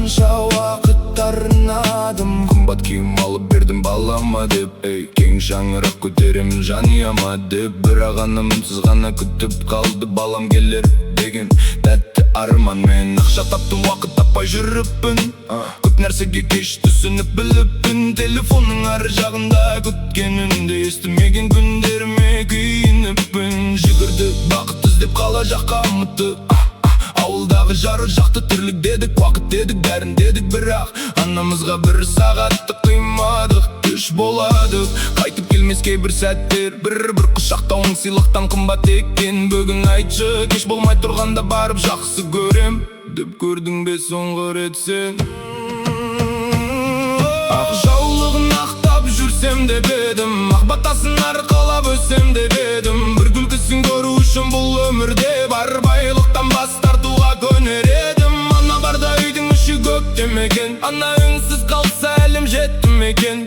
қанша уақыт арнадым, қымбат киім алып бердім балама деп. Кең шаңырақ көтеремін жанұяма деп. Бірақ анамсыз ғана күтіп қалды балам келер деген тәтті арманмен. Ақша таптым, уақыт таппай жүріппін, көп нәрсеге кеш түсініп біліппін. Телефонның ар жағында күткенімді естімеген күндеріме күйініппін. Жүгірді бақыт іздеп қала жаққа ұмытып, ауылдағы жарық жақты тірлік дедік, уақыт дедік, бәрін дедік. Бірақ анамызға бір сағатты қимадық, күш болады қайтып келмес кейбір сәттер. Бір құшақтауың сыйлықтан қымбат екен. Бүгін айтшы, кеш болмай тұрғанда барып жақсы көрем деп көрдің бе соңғы рет сен? Ақ жаулығын ақтап жүрсем деп едім, ақ батасын арқалап өсем деп едім. Бір күлкісін көру үшін бұл өмірде бар байлықтан бас тартуға көнер едім. Ана барда үйдің іші көктем екен, ана үнсіз қалса әлім жеттім екен.